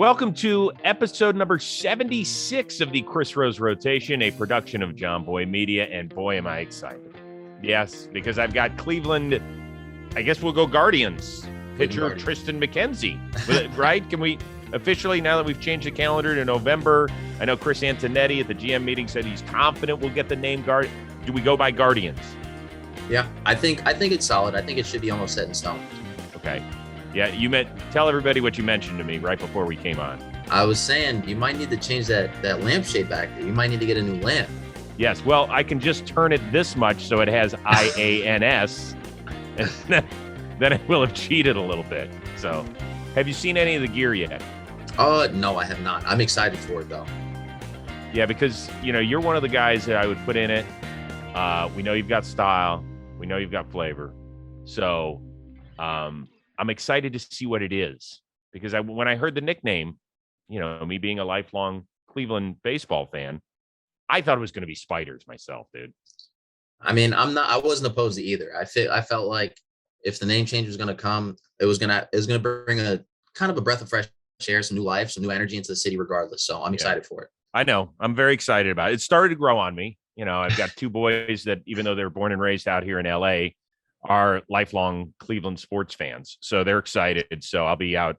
Welcome to episode number 76 of the Chris Rose Rotation, a production of JOMBOY Media, and boy, am I excited. Yes, because I've got Cleveland, I guess we'll go Guardians, pitcher Triston McKenzie, right? Can we officially, now that we've changed the calendar to November, I know Chris Antonetti at the GM meeting said he's confident we'll get the name Guardian. Do we go by Guardians? Yeah, I think it's solid. I think it should be almost set in stone. Okay. Yeah, tell everybody what you mentioned to me right before we came on. I was saying you might need to change that lampshade back there. You might need to get a new lamp. Yes, well, I can just turn it this much so it has IANS, and then I will have cheated a little bit. So, have you seen any of the gear yet? No, I have not. I'm excited for it, though. Yeah, because, you're one of the guys that I would put in it. We know you've got style. We know you've got flavor. So, I'm excited to see what it is because when I heard the nickname, me being a lifelong Cleveland baseball fan, I thought it was going to be Spiders myself, dude. I mean, I wasn't opposed to either. I felt like if the name change was going to come, it was going to bring a kind of a breath of fresh air, some new life, some new energy into the city regardless. So I'm excited for it. I know. I'm very excited about it. It started to grow on me. I've got two boys that, even though they're born and raised out here in LA, are lifelong Cleveland sports fans. So they're excited. So I'll be out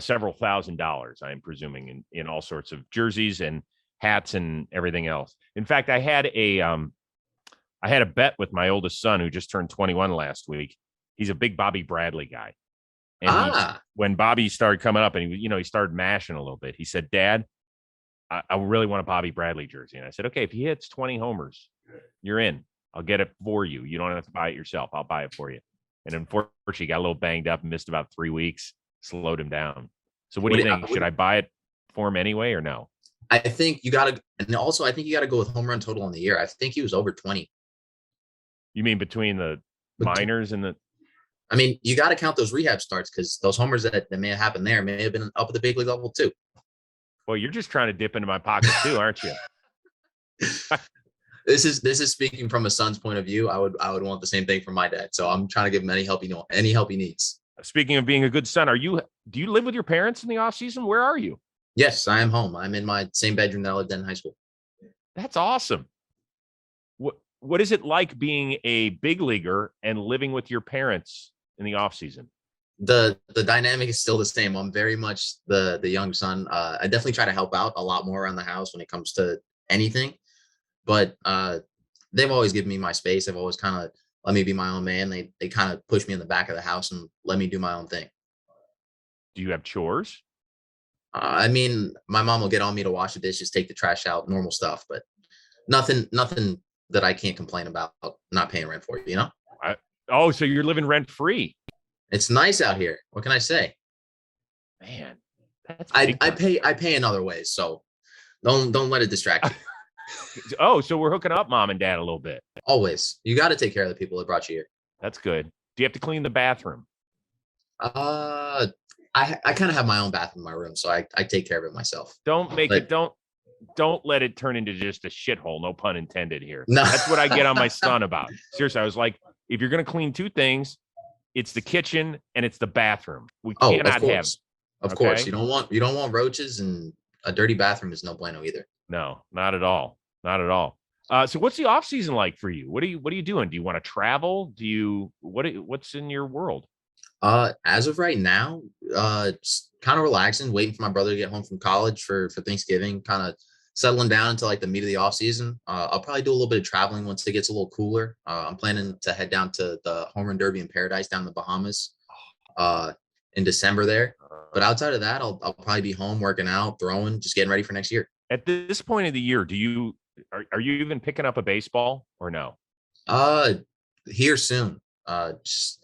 several $1,000s, I'm presuming, in all sorts of jerseys and hats and everything else. In fact, I had a bet with my oldest son who just turned 21 last week. He's a big Bobby Bradley guy. And when Bobby started coming up and he started mashing a little bit, he said, "Dad, I really want a Bobby Bradley jersey." And I said, "Okay, if he hits 20 homers, you're in. I'll get it for you. You don't have to buy it yourself. I'll buy it for you." And unfortunately, he got a little banged up and missed about 3 weeks, slowed him down. So what do you think? Should I buy it for him anyway or no? I think you got to, and also I think you got to go with home run total on the year. I think he was over 20. You mean between the minors and the? I mean, you got to count those rehab starts because those homers that may have happened there may have been up at the big league level too. Well, you're just trying to dip into my pocket too, aren't you? This is speaking from a son's point of view. I would want the same thing from my dad. So I'm trying to give him any help he needs. Speaking of being a good son, do you live with your parents in the off season? Where are you? Yes, I am home. I'm in my same bedroom that I lived in high school. That's awesome. What is it like being a big leaguer and living with your parents in the off season? The dynamic is still the same. I'm very much the young son. I definitely try to help out a lot more around the house when it comes to anything. But they've always given me my space. They've always kind of let me be my own man. They kind of push me in the back of the house and let me do my own thing. Do you have chores? I mean, my mom will get on me to wash the dishes, take the trash out, normal stuff, but nothing that I can't complain about not paying rent for, So you're living rent free. It's nice out here. What can I say? Man, that's I pay in other ways, so don't let it distract you. Oh, so we're hooking up mom and dad a little bit. Always. You got to take care of the people that brought you here. That's good. Do you have to clean the bathroom? I kind of have my own bathroom in my room, so I take care of it myself. Don't let it turn into just a shithole. No pun intended here. No. That's what I get on my son about. Seriously, I was like, if you're going to clean two things, it's the kitchen and it's the bathroom. We cannot have. Of course. You don't want roaches, and a dirty bathroom is no bueno either. No, not at all. Not at all. So what's the off season like for you? What are you doing? Do you want to travel? What's in your world? As of right now, just kind of relaxing, waiting for my brother to get home from college for Thanksgiving, kind of settling down until like the meat of the off season. I'll probably do a little bit of traveling once it gets a little cooler. I'm planning to head down to the Home Run Derby in Paradise down in the Bahamas in December there. But outside of that, I'll probably be home working out, throwing, just getting ready for next year. At this point of the year, are you even picking up a baseball or no? Here soon. Just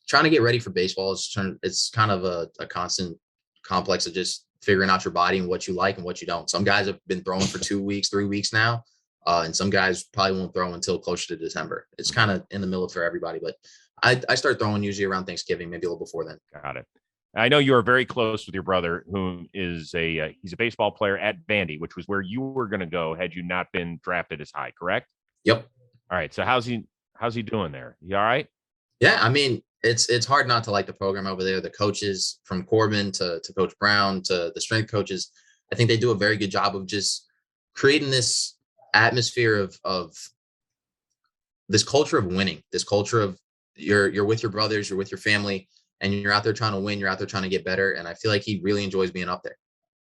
trying to get ready for baseball. It's kind of a constant complex of just figuring out your body and what you like and what you don't. Some guys have been throwing for 2 weeks, 3 weeks now. And some guys probably won't throw until closer to December. It's kind of in the middle for everybody, but I start throwing usually around Thanksgiving, maybe a little before then. Got it. I know you are very close with your brother, who is he's a baseball player at Vandy, which was where you were going to go had you not been drafted as high, correct? Yep. All right. So how's he doing there? You all right? Yeah. I mean, it's hard not to like the program over there. The coaches from Corbin to Coach Brown to the strength coaches, I think they do a very good job of just creating this atmosphere of this culture of winning, this culture of you're with your brothers, you're with your family, and you're out there trying to win, you're out there trying to get better. And I feel like he really enjoys being up there.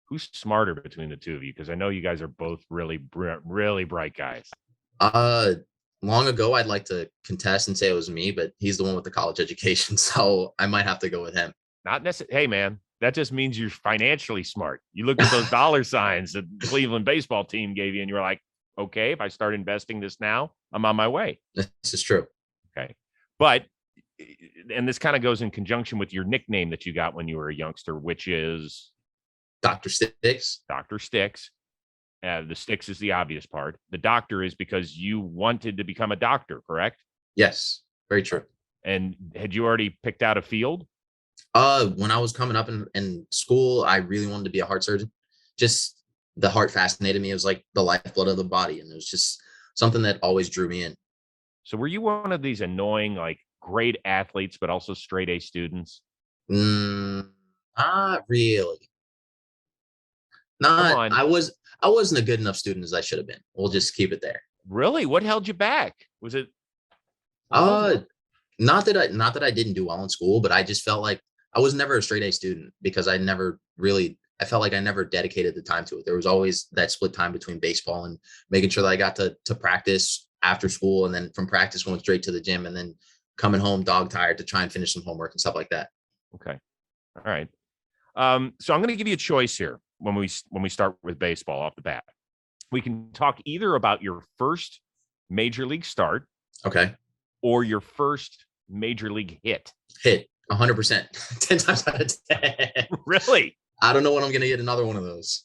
Who's smarter between the two of you? Because I know you guys are both really, really bright guys. Long ago, I'd like to contest and say it was me, but he's the one with the college education, so I might have to go with him. Not necessarily. Hey, man, that just means you're financially smart. You looked at those dollar signs that the Cleveland baseball team gave you, and you're like, okay, if I start investing this now, I'm on my way. This is true. Okay. But, and this kind of goes in conjunction with your nickname that you got when you were a youngster, which is Dr. Sticks. Dr. Sticks. The sticks is the obvious part. The doctor is because you wanted to become a doctor, correct? Yes, very true. And had you already picked out a field? When I was coming up in school, I really wanted to be a heart surgeon. Just the heart fascinated me. It was like the lifeblood of the body, and it was just something that always drew me in. So were you one of these annoying, like great athletes, but also straight A students? Not really. Not. I wasn't a good enough student as I should have been. We'll just keep it there. Really? What held you back? Was it? Not that I didn't do well in school, but I just felt like I was never a straight A student because I felt like I never dedicated the time to it. There was always that split time between baseball and making sure that I got to practice after school, and then from practice going straight to the gym, and then coming home dog tired to try and finish some homework and stuff like that. Okay. All right. So I'm going to give you a choice here when we start with baseball off the bat. We can talk either about your first major league start, okay, or your first major league hit. 100%, 10 times out of 10. Really? I don't know when I'm going to get another one of those.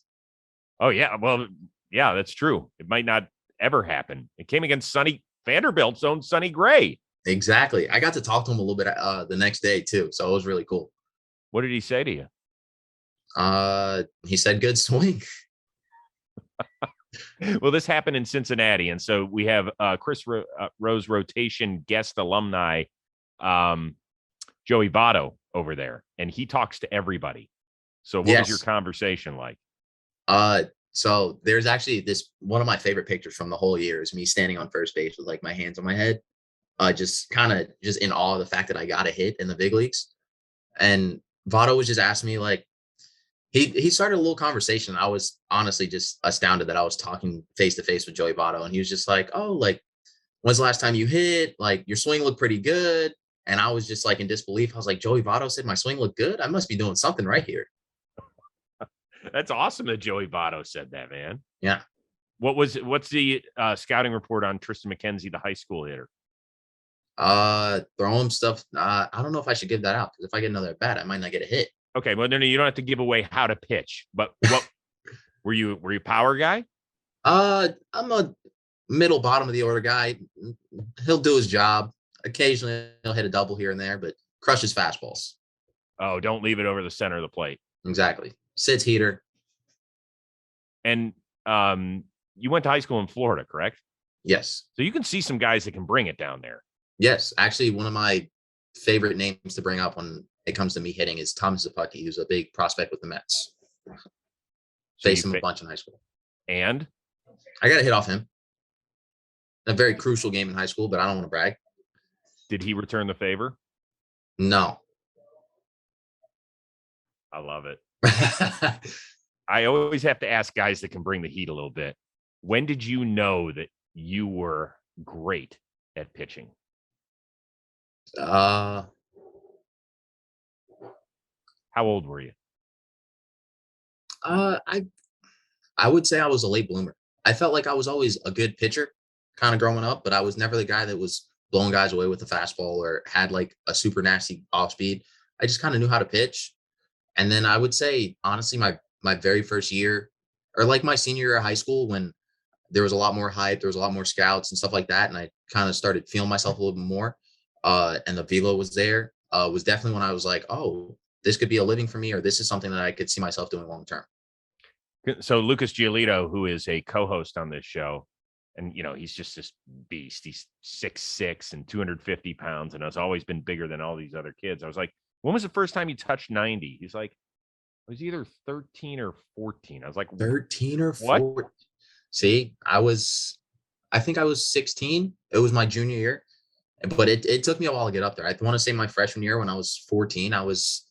Oh yeah, well, yeah, that's true. It might not ever happen. It came against Vanderbilt's own Sonny Gray. Exactly. I got to talk to him a little bit the next day too, so it was really cool. What did he say to you? He said, "Good swing." Well, this happened in Cincinnati, and so we have Chris Rose rotation guest alumni, Joey Votto over there, and he talks to everybody. So what was your conversation like? So there's actually one of my favorite pictures from the whole year is me standing on first base with like my hands on my head, just in awe of the fact that I got a hit in the big leagues. And Votto was just asking me, like, he started a little conversation. I was honestly just astounded that I was talking face to face with Joey Votto, and he was just like, "Oh, like, when's the last time you hit? Like, your swing looked pretty good." And I was just like in disbelief. I was like, "Joey Votto said my swing looked good? I must be doing something right here." That's awesome that Joey Votto said that, man. Yeah. What's the scouting report on Triston McKenzie, the high school hitter? Throw him stuff. I don't know if I should give that out, because if I get another at bat, I might not get a hit. Okay, well, no, you don't have to give away how to pitch. But what were you a power guy? I'm a middle bottom of the order guy. He'll do his job. Occasionally he'll hit a double here and there, but crushes fastballs. Oh, don't leave it over the center of the plate. Exactly. Sits heater. And you went to high school in Florida, correct? Yes. So you can see some guys that can bring it down there. Yes. Actually, one of my favorite names to bring up when it comes to me hitting is Thomas Zapucki, who's a big prospect with the Mets. Faced him a bunch in high school. And? I got a hit off him. A very crucial game in high school, but I don't want to brag. Did he return the favor? No. I love it. I always have to ask guys that can bring the heat a little bit. When did you know that you were great at pitching? How old were you? I would say I was a late bloomer. I felt like I was always a good pitcher kind of growing up, but I was never the guy that was blowing guys away with the fastball or had like a super nasty off speed. I just kind of knew how to pitch. And then I would say, honestly, my very first year, or like my senior year of high school, when there was a lot more hype, there was a lot more scouts and stuff like that, and I kind of started feeling myself a little bit more, and the velo was there, was definitely when I was like, oh, this could be a living for me, or this is something that I could see myself doing long term. So Lucas Giolito, who is a co-host on this show, And, he's just this beast. He's 6'6" and 250 pounds and has always been bigger than all these other kids. I was like, when was the first time you touched 90? He's like, it was either 13 or 14. I was like, 13 or what? 14. See, I think I was 16. It was my junior year, but it took me a while to get up there. I want to say my freshman year when I was 14, I was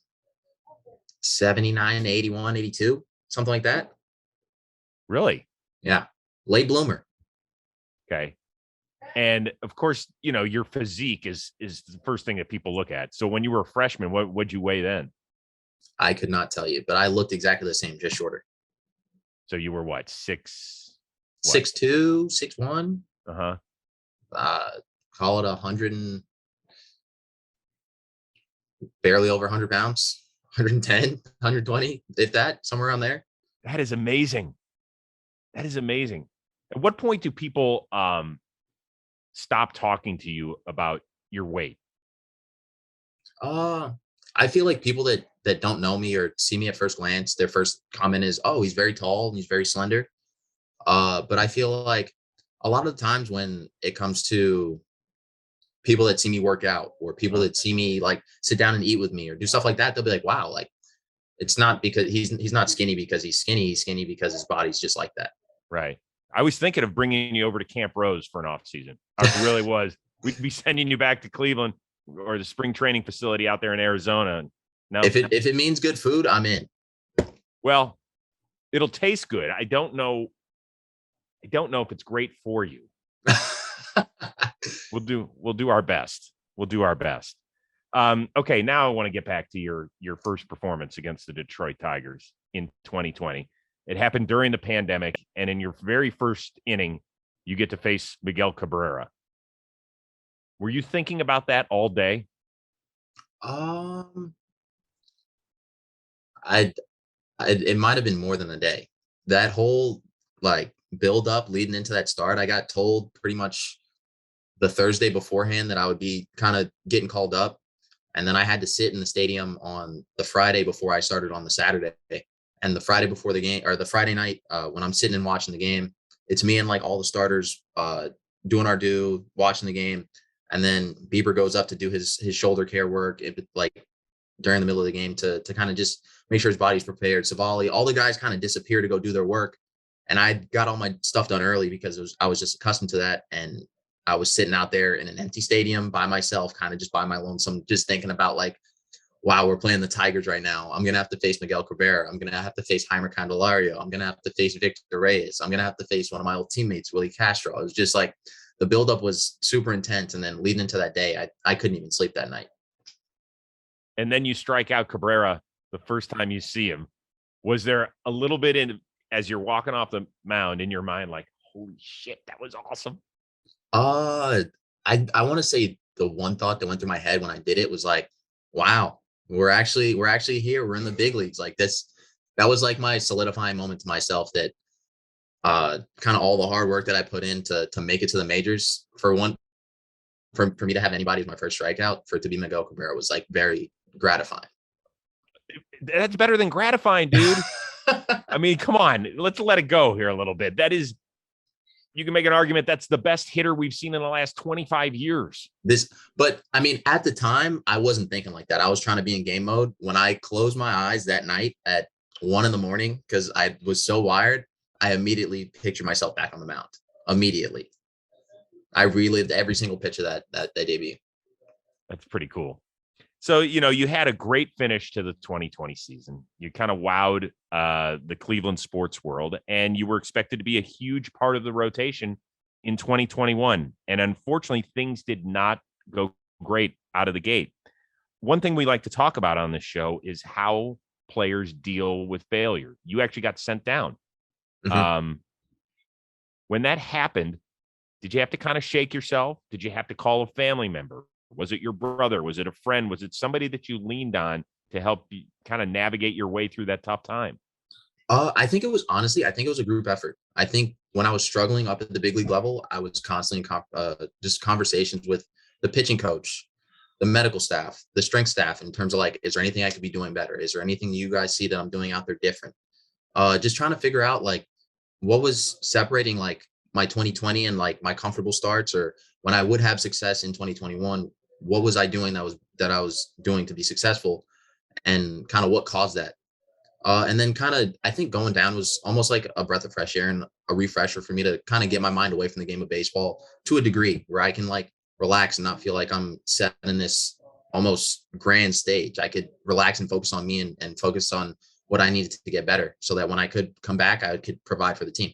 79, 81, 82, something like that. Really? Yeah. Late bloomer. Okay. And of course, your physique is the first thing that people look at. So when you were a freshman, what'd you weigh then? I could not tell you, but I looked exactly the same, just shorter. So you were what? 6'2", 6'1". Uh-huh. Call it 100 and barely over 100 pounds, 110, 120, if that, somewhere around there. That is amazing. That is amazing. At what point do people stop talking to you about your weight? I feel like people that don't know me or see me at first glance, their first comment is, "Oh, he's very tall and he's very slender." But I feel like a lot of the times when it comes to people that see me work out or people that see me like sit down and eat with me or do stuff like that, they'll be like, "Wow, like it's not because he's not skinny because he's skinny. He's skinny because his body's just like that." Right. I was thinking of bringing you over to Camp Rose for an off season. I really was. We'd be sending you back to Cleveland or the spring training facility out there in Arizona. No, if it means good food, I'm in. Well, it'll taste good. I don't know if it's great for you. We'll do our best. We'll do our best. Okay, now I want to get back to your first performance against the Detroit Tigers in 2020. It happened during the pandemic, and in your very first inning, you get to face Miguel Cabrera. Were you thinking about that all day? It might have been more than a day. That whole like build up leading into that start, I got told pretty much the Thursday beforehand that I would be kind of getting called up. And then I had to sit in the stadium on the Friday before I started on the Saturday. And the Friday before the game, or the Friday night, when I'm sitting and watching the game, it's me and like all the starters doing our due, watching the game. And then Bieber goes up to do his shoulder care work, like during the middle of the game to kind of just make sure his body's prepared. Savali, all the guys kind of disappear to go do their work. And I got all my stuff done early because I was just accustomed to that. And I was sitting out there in an empty stadium by myself, kind of just by my lonesome, just thinking about like, wow, we're playing the Tigers right now. I'm going to have to face Miguel Cabrera. I'm going to have to face Jaime Candelario. I'm going to have to face Victor Reyes. I'm going to have to face one of my old teammates, Willie Castro. It was just like the buildup was super intense. And then leading into that day, I couldn't even sleep that night. And then you strike out Cabrera the first time you see him. Was there a little bit as you're walking off the mound in your mind, like, holy shit, that was awesome? I want to say the one thought that went through my head when I did it was like, wow, we're actually here. We're in the big leagues. Like this, that was like my solidifying moment to myself that kind of all the hard work that I put in to make it to the majors for me to have anybody as my first strikeout, for it to be Miguel Cabrera was like very gratifying. That's better than gratifying, dude. I mean, come on, let's let it go here a little bit. That is, you can make an argument that's the best hitter we've seen in the last 25 years. But I mean, at the time, I wasn't thinking like that. I was trying to be in game mode. When I closed my eyes that night at 1 a.m, because I was so wired, I immediately pictured myself back on the mound. Immediately. I relived every single pitch of that debut. That's pretty cool. So, you had a great finish to the 2020 season. You kind of wowed the Cleveland sports world, and you were expected to be a huge part of the rotation in 2021. And unfortunately, things did not go great out of the gate. One thing we like to talk about on this show is how players deal with failure. You actually got sent down. Mm-hmm. When that happened, did you have to kind of shake yourself? Did you have to call a family member? Was it your brother? Was it a friend? Was it somebody that you leaned on to help you kind of navigate your way through that tough time? I think it was a group effort. I think when I was struggling up at the big league level, I was constantly just conversations with the pitching coach, the medical staff, the strength staff, in terms of like, is there anything I could be doing better? Is there anything you guys see that I'm doing out there different? Just trying to figure out like what was separating like my 2020 and like my comfortable starts, or when I would have success in 2021, what was I doing that I was doing to be successful, and kind of what caused that. And then kind of, I think going down was almost like a breath of fresh air and a refresher for me to kind of get my mind away from the game of baseball to a degree where I can like relax and not feel like I'm set in this almost grand stage. I could relax and focus on me and focus on what I needed to get better so that when I could come back, I could provide for the team.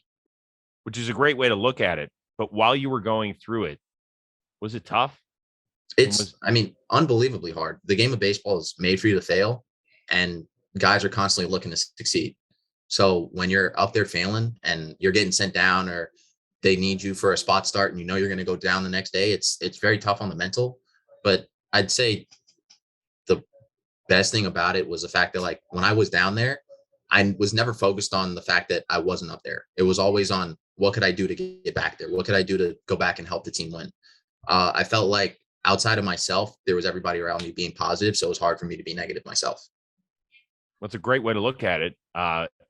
Which is a great way to look at it. But while you were going through it, was it tough? I mean, unbelievably hard. The game of baseball is made for you to fail, and guys are constantly looking to succeed. So when you're up there failing and you're getting sent down, or they need you for a spot start and you know you're going to go down the next day, it's very tough on the mental. But I'd say the best thing about it was the fact that like when I was down there, I was never focused on the fact that I wasn't up there. It was always on what could I do to get back there? What could I do to go back and help the team win? I felt like outside of myself, there was everybody around me being positive. So it was hard for me to be negative myself. That's a great way to look at it.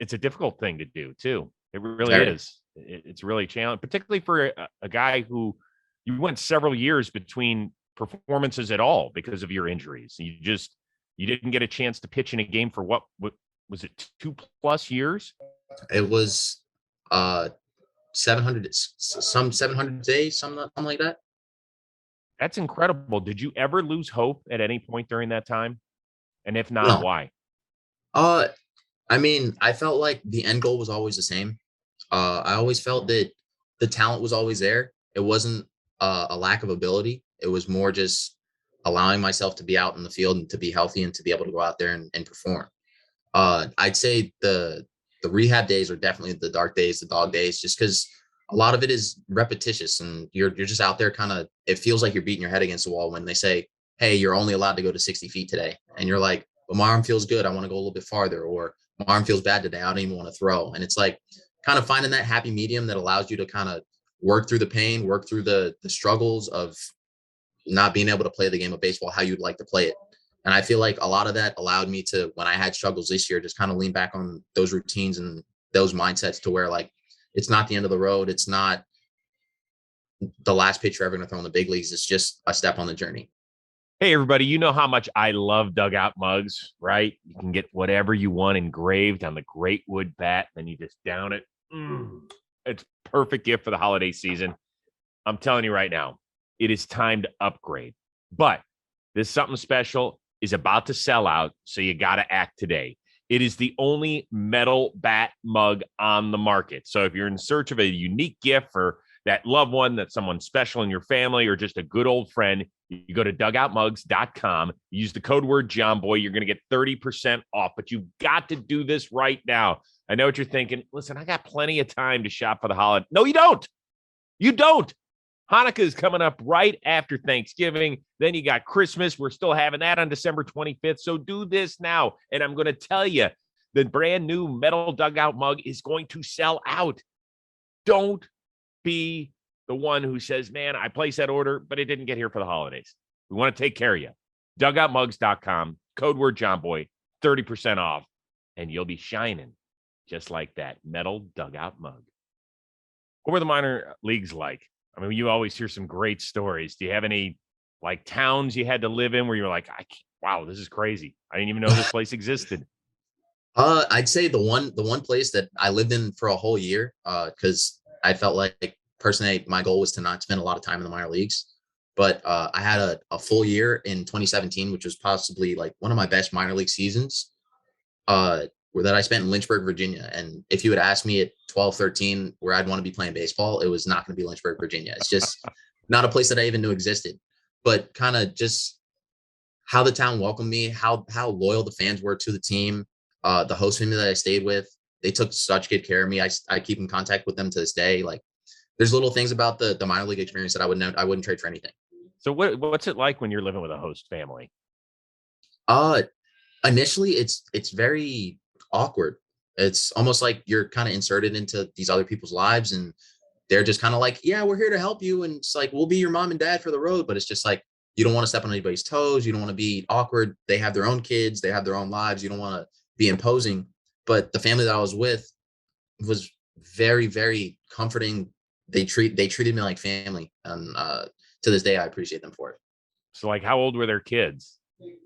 It's a difficult thing to do too. It really is. It's really challenging, particularly for a guy who you went several years between performances at all because of your injuries. You didn't get a chance to pitch in a game for what was it, 2+ years? It was 700 days, something like that. That's incredible. Did you ever lose hope at any point during that time? And if not, No. why? I mean, I felt like the end goal was always the same. I always felt that the talent was always there. It wasn't a lack of ability. It was more just allowing myself to be out in the field and to be healthy and to be able to go out there and perform. I'd say the rehab days are definitely the dark days, the dog days, just because a lot of it is repetitious and you're just out there kind of, it feels like you're beating your head against the wall when they say, hey, you're only allowed to go to 60 feet today. And you're like, well, my arm feels good. I want to go a little bit farther, or my arm feels bad today. I don't even want to throw. And it's like kind of finding that happy medium that allows you to kind of work through the pain, work through the struggles of not being able to play the game of baseball how you'd like to play it. And I feel like a lot of that allowed me to, when I had struggles this year, just kind of lean back on those routines and those mindsets to where like, it's not the end of the road. It's not the last pitch you're ever going to throw in the big leagues. It's just a step on the journey. Hey, everybody, you know how much I love dugout mugs, right? You can get whatever you want engraved on the great wood bat, then you just down it. It's perfect gift for the holiday season. I'm telling you right now, it is time to upgrade. But this something special is about to sell out, so you got to act today. It is the only metal bat mug on the market. So if you're in search of a unique gift for that loved one, that's someone special in your family, or just a good old friend, you go to dugoutmugs.com, use the code word JOMBOY, you're going to get 30% off, but you've got to do this right now. I know what you're thinking. Listen, I got plenty of time to shop for the holiday. No, you don't. You don't. Hanukkah is coming up right after Thanksgiving. Then you got Christmas. We're still having that on December 25th. So do this now. And I'm going to tell you, the brand new metal dugout mug is going to sell out. Don't be the one who says, man, I placed that order, but it didn't get here for the holidays. We want to take care of you. Dugoutmugs.com, code word JOMBOY, 30% off, and you'll be shining just like that metal dugout mug. What were the minor leagues like? I mean, you always hear some great stories. Do you have any like towns you had to live in where you're like, wow, this is crazy. I didn't even know this place existed. I'd say the one place that I lived in for a whole year, because I felt like personally my goal was to not spend a lot of time in the minor leagues. But I had a full year in 2017, which was possibly like one of my best minor league seasons. That I spent in Lynchburg, Virginia. And if you had asked me at 12, 13 where I'd want to be playing baseball, it was not going to be Lynchburg, Virginia. It's just not a place that I even knew existed. But kind of just how the town welcomed me, how loyal the fans were to the team, the host family that I stayed with, they took such good care of me. I keep in contact with them to this day. Like there's little things about the minor league experience that I wouldn't trade for anything. So what's it like when you're living with a host family? Initially it's very awkward. It's almost like you're kind of inserted into these other people's lives and they're just kind of like, yeah, we're here to help you. And it's like, we'll be your mom and dad for the road. But it's just like, you don't want to step on anybody's toes. You don't want to be awkward. They have their own kids. They have their own lives. You don't want to be imposing. But the family that I was with was very, very comforting, they treated me like family, and to this day I appreciate them for it. So like, how old were their kids?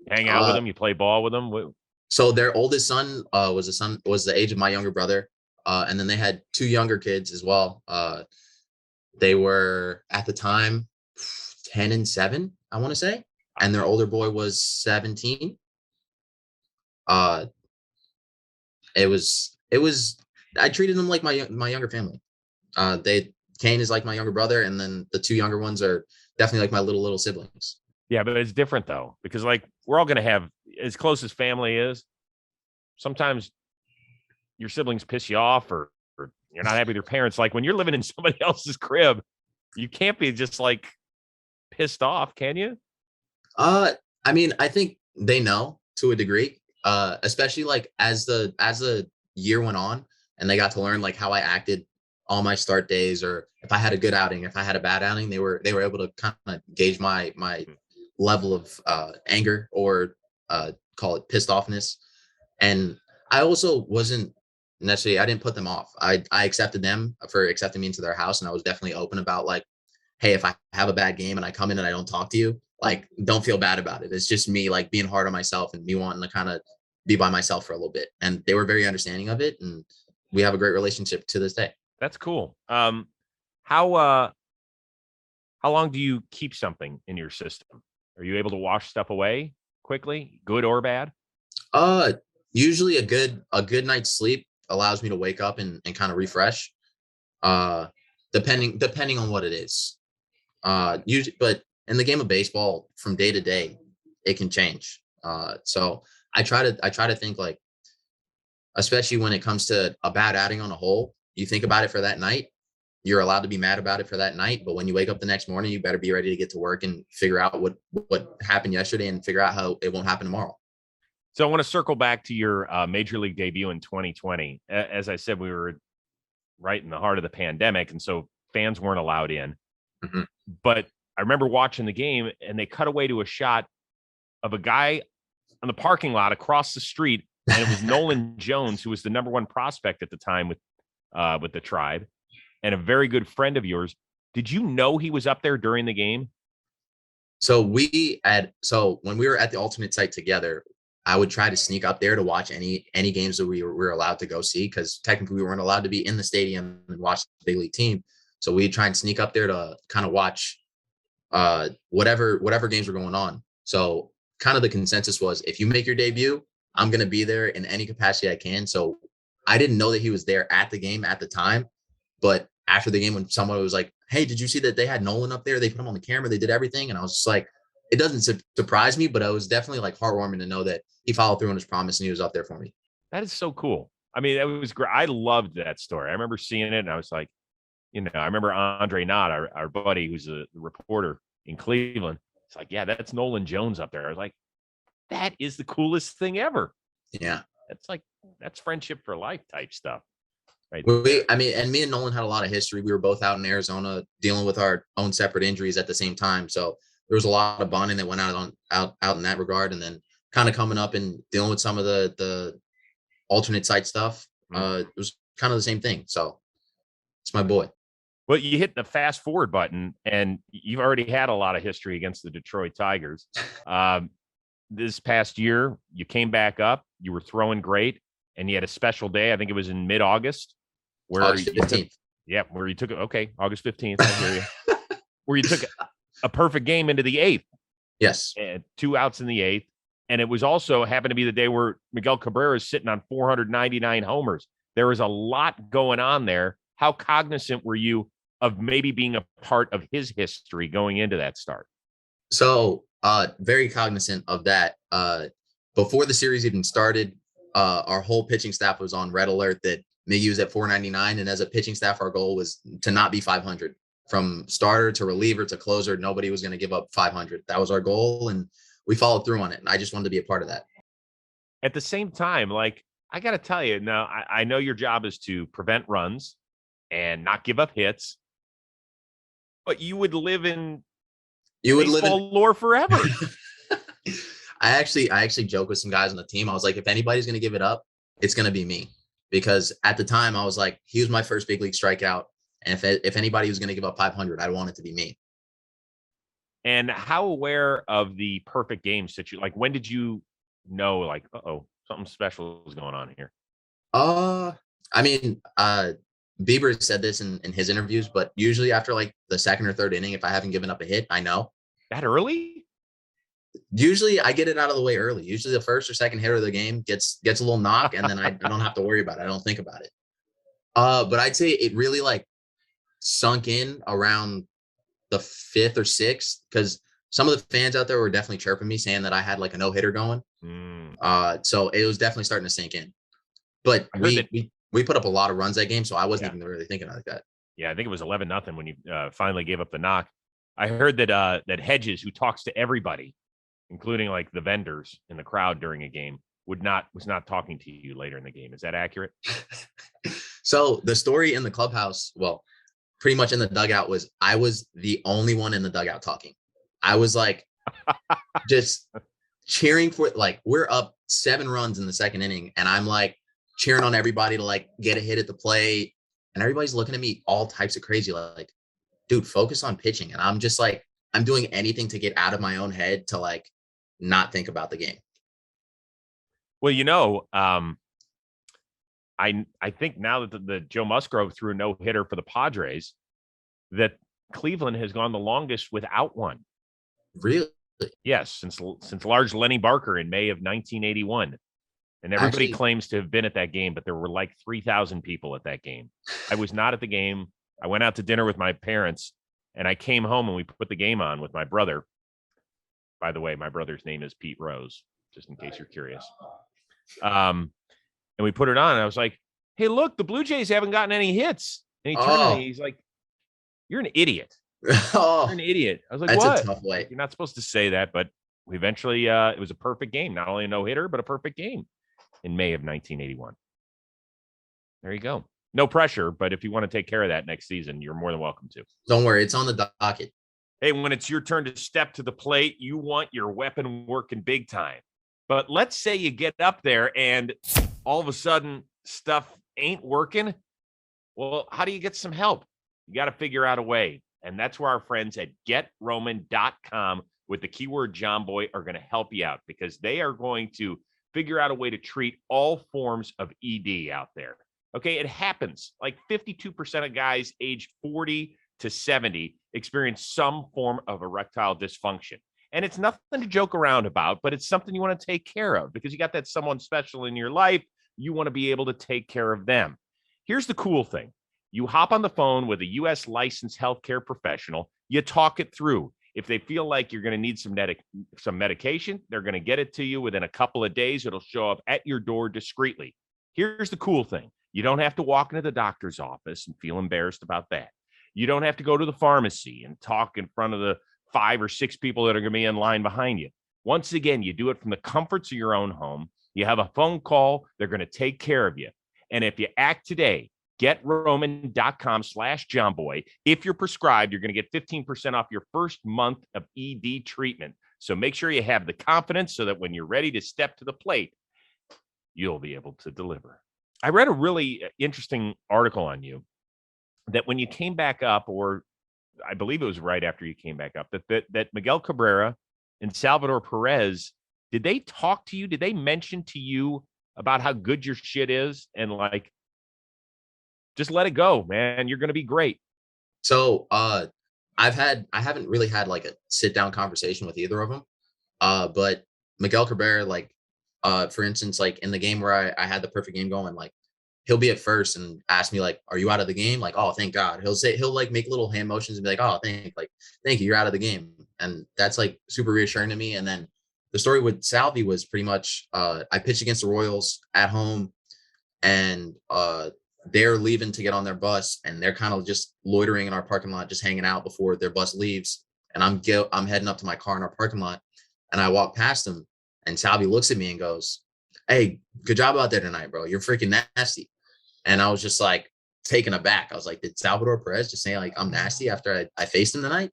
Hang out with them? You play ball with them? So their oldest son was the age of my younger brother, and then they had two younger kids as well. They were at the time 10 and 7, I want to say, and their older boy was 17. It was I treated them like my younger family. Kane is like my younger brother, and then the two younger ones are definitely like my little siblings. Yeah, but it's different though, because like we're all going to have, as close as family is, sometimes your siblings piss you off or you're not happy with your parents. Like when you're living in somebody else's crib, you can't be just like pissed off, can you? I mean, I think they know to a degree, especially like as the year went on and they got to learn like how I acted all my start days, or if I had a good outing, if I had a bad outing, they were able to kind of gauge my level of anger or call it pissed offness. And I also wasn't necessarily, I didn't put them off. I accepted them for accepting me into their house, and I was definitely open about like, hey, if I have a bad game and I come in and I don't talk to you, like, don't feel bad about it. It's just me like being hard on myself and me wanting to kind of be by myself for a little bit. And they were very understanding of it, and we have a great relationship to this day. That's cool. How long do you keep something in your system? Are you able to wash stuff away quickly, good or bad? Usually a good night's sleep allows me to wake up and kind of refresh. Depending on what it is. Usually, but in the game of baseball, from day to day, it can change. So I try to think like, especially when it comes to a bad outing on a hole, you think about it for that night. You're allowed to be mad about it for that night, but when you wake up the next morning, you better be ready to get to work and figure out what happened yesterday and figure out how it won't happen tomorrow. So I want to circle back to your major league debut in 2020. As I said, we were right in the heart of the pandemic, and so fans weren't allowed in. Mm-hmm. But I remember watching the game, and they cut away to a shot of a guy on the parking lot across the street, and it was Nolan Jones, who was the number one prospect at the time with the Tribe, and a very good friend of yours. Did you know he was up there during the game? So when we were at the alternate site together, I would try to sneak up there to watch any games that we were allowed to go see, because technically we weren't allowed to be in the stadium and watch the big league team. So we'd try and sneak up there to kind of watch whatever games were going on. So kind of the consensus was, if you make your debut, I'm going to be there in any capacity I can. So I didn't know that he was there at the game at the time, but after the game, when someone was like, hey, did you see that they had Nolan up there? They put him on the camera. They did everything. And I was just like, it doesn't surprise me, but it was definitely like heartwarming to know that he followed through on his promise and he was up there for me. That is so cool. I mean, it was great. I loved that story. I remember seeing it and I was like, I remember Andre Knott, our buddy, who's a reporter in Cleveland. It's like, yeah, that's Nolan Jones up there. I was like, that is the coolest thing ever. Yeah. That's friendship for life type stuff. Right. And me and Nolan had a lot of history. We were both out in Arizona dealing with our own separate injuries at the same time. So there was a lot of bonding that went out in that regard. And then kind of coming up and dealing with some of the alternate site stuff. It was kind of the same thing. So it's my boy. Well, you hit the fast forward button and you've already had a lot of history against the Detroit Tigers. This past year, you came back up, you were throwing great, and you had a special day. I think it was in mid-August. August 15th. Where you took it. Okay, August 15th. I hear you. Where you took a perfect game into the 8th. Yes. And 2 outs in the 8th. And it was also happened to be the day where Miguel Cabrera is sitting on 499 homers. There was a lot going on there. How cognizant were you of maybe being a part of his history going into that start? So very cognizant of that. Before the series even started, our whole pitching staff was on red alert that Miggy was at 499. And as a pitching staff, our goal was to not be 500. From starter to reliever to closer, nobody was going to give up 500. That was our goal, and we followed through on it. And I just wanted to be a part of that. At the same time, like, I got to tell you, now, I know your job is to prevent runs and not give up hits, but you would live in baseball lore forever. I actually joke with some guys on the team. I was like, if anybody's going to give it up, it's going to be me. Because at the time I was like, he was my first big league strikeout. And if anybody was going to give up 500, I'd want it to be me. And how aware of the perfect game situation? Like, when did you know, like, something special is going on here? I mean, Bieber said this in his interviews, but usually after like the second or third inning, if I haven't given up a hit, I know. That early? Usually I get it out of the way early. Usually the first or second hitter of the game gets a little knock, and then I don't have to worry about it. I don't think about it. But I'd say it really like sunk in around the fifth or sixth, because some of the fans out there were definitely chirping me saying that I had like a no-hitter going. So it was definitely starting to sink in. But we put up a lot of runs that game, so I wasn't even really thinking like that. Yeah, I think it was 11-0 when you finally gave up the knock. I heard that that Hedges, who talks to everybody, including like the vendors in the crowd during a game, was not talking to you later in the game. Is that accurate? So the story in the clubhouse, well, pretty much in the dugout, was I was the only one in the dugout talking. I was like just cheering for, like, we're up 7 runs in the second inning, and I'm like cheering on everybody to like get a hit at the plate, and everybody's looking at me all types of crazy, like, dude, focus on pitching. And I'm just like, I'm doing anything to get out of my own head to like not think about the game. Well, I think now that the Joe Musgrove threw a no-hitter for the Padres, that Cleveland has gone the longest without one. Really? Yes, since large Lenny Barker in May of 1981. And everybody claims to have been at that game, but there were like 3,000 people at that game. I was not at the game. I went out to dinner with my parents, and I came home and we put the game on with my brother. By the way, my brother's name is Pete Rose, just in case you're curious. And we put it on, and I was like, hey, look, the Blue Jays haven't gotten any hits. And he turned to me, he's like, you're an idiot. You're an idiot. I was like, that's what? A tough way. You're not supposed to say that, but we eventually, it was a perfect game. Not only a no-hitter, but a perfect game in May of 1981. There you go. No pressure, but if you want to take care of that next season, you're more than welcome to. Don't worry, it's on the docket. Hey, when it's your turn to step to the plate, you want your weapon working big time. But let's say you get up there and all of a sudden stuff ain't working. Well, how do you get some help? You got to figure out a way. And that's where our friends at GetRoman.com with the keyword JOMBOY are going to help you out, because they are going to figure out a way to treat all forms of ED out there. Okay, it happens. Like 52% of guys aged 40 to 70 experience some form of erectile dysfunction. And it's nothing to joke around about, but it's something you want to take care of, because you got that someone special in your life. You want to be able to take care of them. Here's the cool thing. You hop on the phone with a U.S. licensed healthcare professional. You talk it through. If they feel like you're going to need some medication, they're going to get it to you within a couple of days. It'll show up at your door discreetly. Here's the cool thing. You don't have to walk into the doctor's office and feel embarrassed about that. You don't have to go to the pharmacy and talk in front of the 5 or 6 people that are going to be in line behind you. Once again, you do it from the comforts of your own home. You have a phone call. They're going to take care of you. And if you act today, GetRoman.com/JOMBOY. If you're prescribed, you're going to get 15% off your first month of ED treatment. So make sure you have the confidence so that when you're ready to step to the plate, you'll be able to deliver. I read a really interesting article on you that when you came back up, or I believe it was right after you came back up, that Miguel Cabrera and Salvador Perez, did they talk to you? Did they mention to you about how good your shit is? And like, just let it go, man. You're going to be great. So I haven't really had like a sit down conversation with either of them. But Miguel Cabrera, like, for instance, like in the game where I had the perfect game going, like he'll be at first and ask me like, are you out of the game? Like, oh, thank God. He'll like make little hand motions and be like, oh, thank you. You're out of the game. And that's like super reassuring to me. And then the story with Salvi was pretty much, I pitched against the Royals at home, and they're leaving to get on their bus, and they're kind of just loitering in our parking lot, just hanging out before their bus leaves. And I'm heading up to my car in our parking lot, and I walk past them, and Salvi looks at me and goes, hey, good job out there tonight, bro. You're freaking nasty. And I was just like taken aback. I was like, did Salvador Perez just say like I'm nasty after I faced him tonight?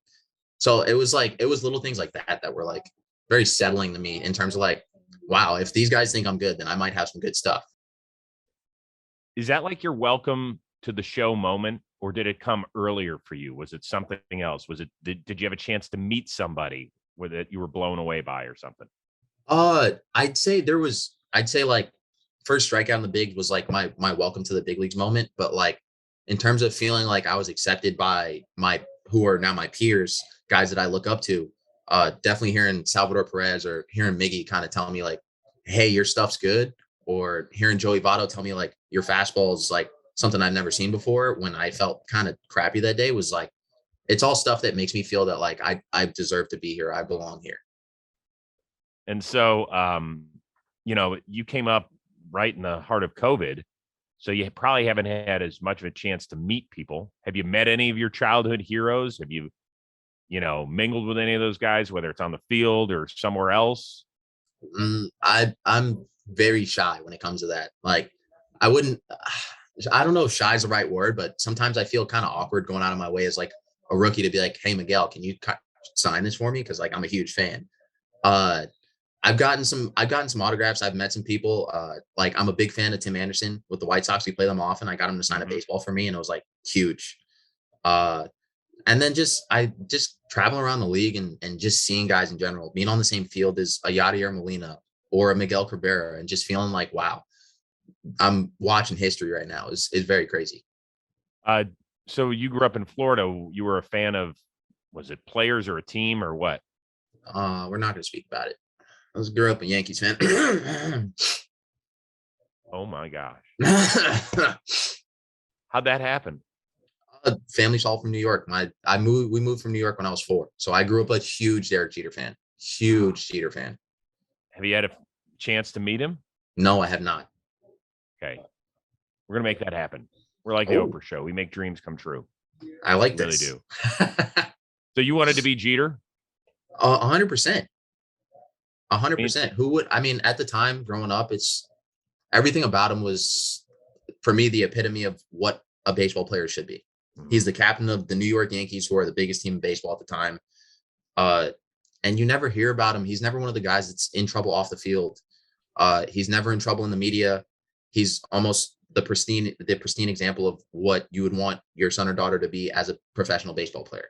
So it was little things like that were like very settling to me in terms of like, wow, if these guys think I'm good, then I might have some good stuff. Is that like your welcome to the show moment or did it come earlier for you? Was it something else? Was it did you have a chance to meet somebody that you were blown away by or something? I'd say like first strikeout in the big was like my welcome to the big leagues moment. But like in terms of feeling like I was accepted by my who are now my peers, guys that I look up to, definitely hearing Salvador Perez or hearing Miggy kind of telling me like, hey, your stuff's good, or hearing Joey Votto tell me like your fastball is like something I've never seen before when I felt kind of crappy that day was like, it's all stuff that makes me feel that like I deserve to be here. I belong here. And so, you came up right in the heart of COVID. So you probably haven't had as much of a chance to meet people. Have you met any of your childhood heroes? Have you, mingled with any of those guys, whether it's on the field or somewhere else? I'm very shy when it comes to that. Like I don't know if shy is the right word, but sometimes I feel kind of awkward going out of my way as like a rookie to be like, hey, Miguel, can you sign this for me? Cause like, I'm a huge fan. I've gotten some autographs. I've met some people. Like I'm a big fan of Tim Anderson with the White Sox. We play them often. I got him to sign a baseball for me, and it was like huge. And then just traveling around the league and just seeing guys in general, being on the same field as a Yadier Molina or a Miguel Cabrera, and just feeling like, wow, I'm watching history right now is very crazy. So you grew up in Florida. You were a fan of, was it players or a team or what? We're not going to speak about it. I grew up a Yankees fan. Oh my gosh. How'd that happen? Family's all from New York. We moved from New York when I was 4. So I grew up a huge Derek Jeter fan. Huge Jeter fan. Have you had a chance to meet him? No, I have not. Okay. We're going to make that happen. We're like the Oprah show. We make dreams come true. I like really this. Do. So you wanted to be Jeter? 100%. 100%. Who would? I mean, at the time growing up, it's everything about him was for me the epitome of what a baseball player should be. He's the captain of the New York Yankees, who are the biggest team in baseball at the time. And you never hear about him. He's never one of the guys that's in trouble off the field. He's never in trouble in the media. He's almost the pristine example of what you would want your son or daughter to be as a professional baseball player.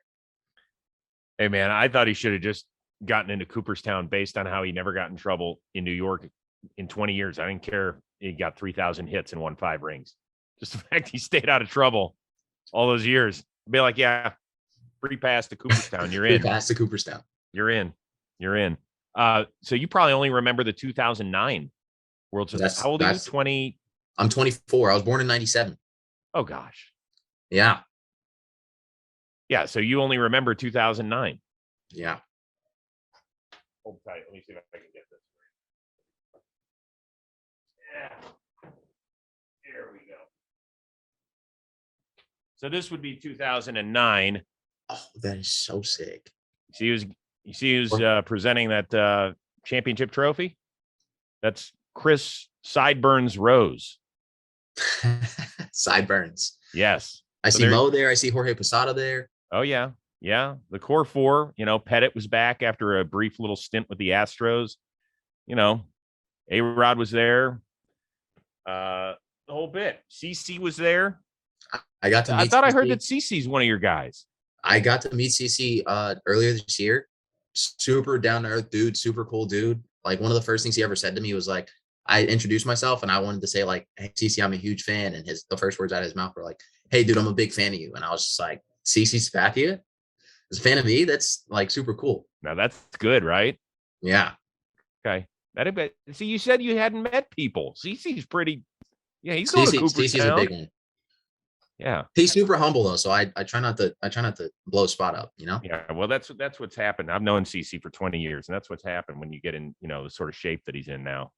Hey man, I thought he should have just gotten into Cooperstown based on how he never got in trouble in New York in 20 years. I didn't care. He got 3,000 hits and won 5 rings. Just the fact he stayed out of trouble all those years. I'd be like, yeah, free pass to Cooperstown. You're in. Free pass to Cooperstown. You're in. You're in. So you probably only remember the 2009 World Series. How old are you? 20? I'm 24. I was born in 97. Oh gosh. Yeah. Yeah. So you only remember 2009. Yeah. Hold tight. Let me see if I can get this. Yeah. There we go. So this would be 2009. Oh, that is so sick. You see who's presenting that championship trophy? That's Chris Sideburns Rose. Sideburns. Yes. I see Mo there. I see Jorge Posada there. Oh, yeah. Yeah. The core 4, Pettit was back after a brief little stint with the Astros. A-Rod was there. The whole bit. CC was there. I thought I heard that CC's one of your guys. I got to meet CC earlier this year. Super down to earth dude, super cool dude. Like one of the first things he ever said to me was like, I introduced myself and I wanted to say like, hey, CC, I'm a huge fan. And the first words out of his mouth were like, hey, dude, I'm a big fan of you. And I was just like, CC Sabathia is a fan of me? That's like super cool. Now that's good, right? Yeah. Okay. See, you said you hadn't met people. CC's pretty. Yeah, he's going to Cooperstown. CC's a big one. Yeah. He's super humble though. So I try not to blow a spot up, Yeah. Well, that's what's happened. I've known CC for 20 years, and that's what's happened when you get in, the sort of shape that he's in now.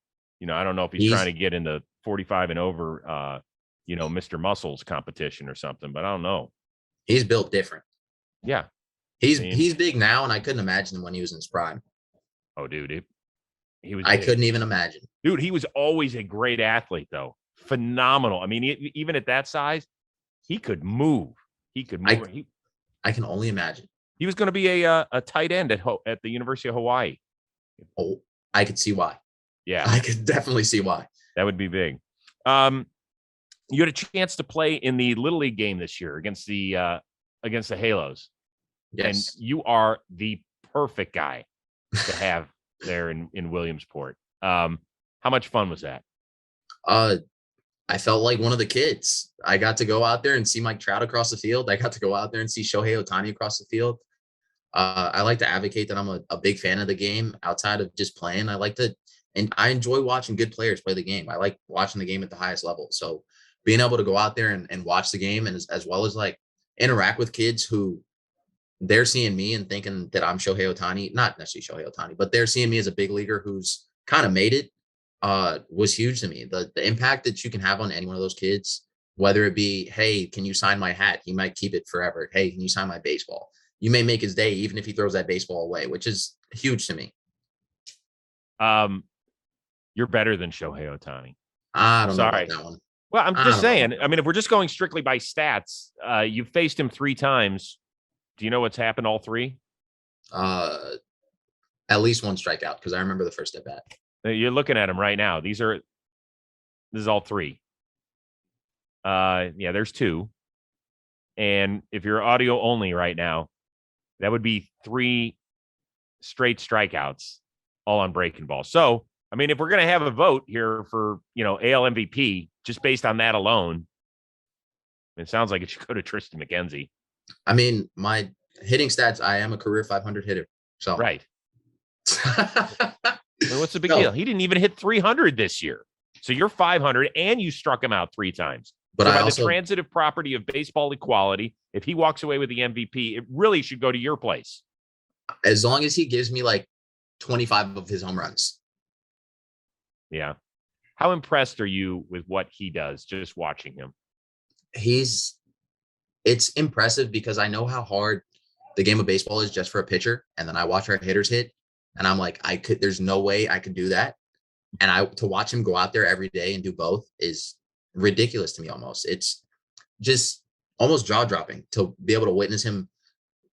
I don't know if he's trying to get into 45 and over, Mr. Muscles competition or something, but I don't know. He's built different. Yeah. He's big now, and I couldn't imagine him when he was in his prime. Oh, dude. He was. I couldn't even imagine. Dude, he was always a great athlete, though. Phenomenal. I mean, even at that size, he could move. He could move. I can only imagine. He was going to be a tight end at the University of Hawaii. Oh, I could see why. Yeah. I could definitely see why. That would be big. You had a chance to play in the Little League game this year against the Halos. Yes. And you are the perfect guy to have there in Williamsport. How much fun was that? I felt like one of the kids. I got to go out there and see Mike Trout across the field. I got to go out there and see Shohei Ohtani across the field. I like to advocate that I'm a big fan of the game outside of just playing. And I enjoy watching good players play the game. I like watching the game at the highest level. So being able to go out there and watch the game, and as well as like interact with kids who they're seeing me and thinking that I'm Shohei Ohtani, not necessarily Shohei Ohtani, but they're seeing me as a big leaguer who's kind of made it, was huge to me. The impact that you can have on any one of those kids, whether it be, hey, can you sign my hat? He might keep it forever. Hey, can you sign my baseball? You may make his day, even if he throws that baseball away, which is huge to me. You're better than Shohei Ohtani. I don't know about that one. Well, I'm just saying. I mean, if we're just going strictly by stats, you've faced him 3 times. Do you know what's happened all 3? At least 1 strikeout, because I remember the first at bat. You're looking at him right now. This is all 3. Yeah, there's 2. And if you're audio only right now, that would be 3 straight strikeouts, all on breaking ball. So, I mean, if we're going to have a vote here for, AL MVP, just based on that alone, it sounds like it should go to Triston McKenzie. I mean, my hitting stats, I am a career 500 hitter. So right. Well, what's the big deal? He didn't even hit 300 this year. So you're 500 and you struck him out 3 times. But by the transitive property of baseball equality, if he walks away with the MVP, it really should go to your place. As long as he gives me like 25 of his home runs. Yeah. How impressed are you with what he does, just watching him? It's impressive because I know how hard the game of baseball is just for a pitcher. And then I watch our hitters hit and I'm like, there's no way I could do that. And to watch him go out there every day and do both is ridiculous to me almost. It's just almost jaw-dropping to be able to witness him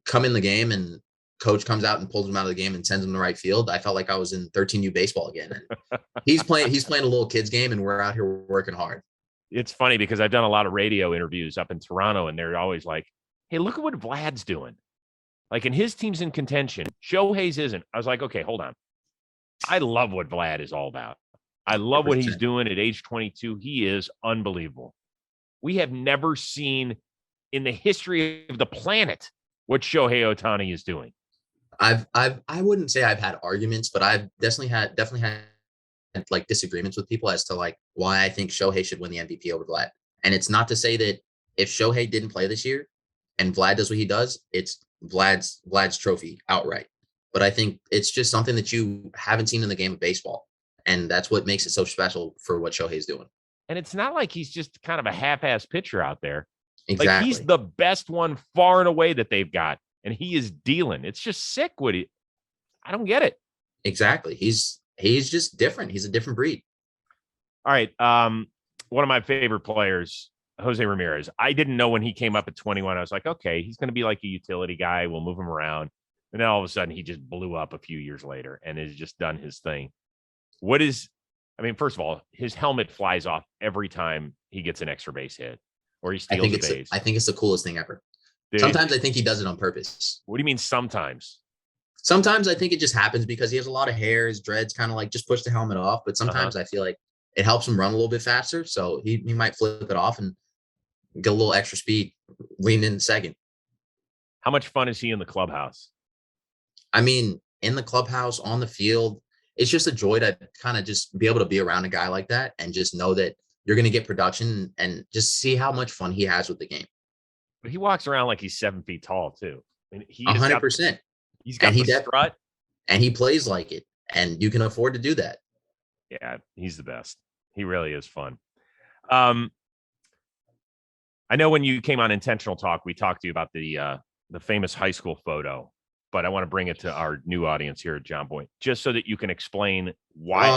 come in the game and coach comes out and pulls him out of the game and sends him to right field. I felt like I was in 13U baseball again. And he's playing a little kid's game and we're out here working hard. It's funny because I've done a lot of radio interviews up in Toronto and they're always like, hey, look at what Vlad's doing. Like, and his team's in contention. Shohei's isn't. I was like, okay, hold on. I love what Vlad is all about. I love 100%. What he's doing at age 22. He is unbelievable. We have never seen in the history of the planet what Shohei Ohtani is doing. I wouldn't say I've had arguments, but I've definitely had like disagreements with people as to like why I think Shohei should win the MVP over Vlad. And it's not to say that if Shohei didn't play this year and Vlad does what he does, it's Vlad's trophy outright. But I think it's just something that you haven't seen in the game of baseball. And that's what makes it so special for what Shohei's doing. And it's not like he's just kind of a half-ass pitcher out there. Exactly. Like he's the best one far and away that they've got. And he is dealing. It's just sick. I don't get it. Exactly. He's just different. He's a different breed. All right. One of my favorite players, Jose Ramirez. I didn't know when he came up at 21. I was like, okay, he's going to be like a utility guy. We'll move him around. And then all of a sudden he just blew up a few years later and has just done his thing. First of all, his helmet flies off every time he gets an extra base hit or he steals a base. I think it's the coolest thing ever. Sometimes I think he does it on purpose. What do you mean sometimes? Sometimes I think it just happens because he has a lot of hair. His dreads kind of like just push the helmet off. But sometimes I feel like it helps him run a little bit faster. So he might flip it off and get a little extra speed, lean in second. How much fun is he in the clubhouse? I mean, in the clubhouse, on the field, it's just a joy to kind of just be able to be around a guy like that and just know that you're going to get production and just see how much fun he has with the game. But he walks around like he's 7 feet tall too. I mean, 100%. He's got the strut, and he plays like it, and you can afford to do that. Yeah, he's the best. He really is fun. I know when you came on Intentional Talk, we talked to you about the famous high school photo, but I want to bring it to our new audience here at JOMBOY, just so that you can explain why.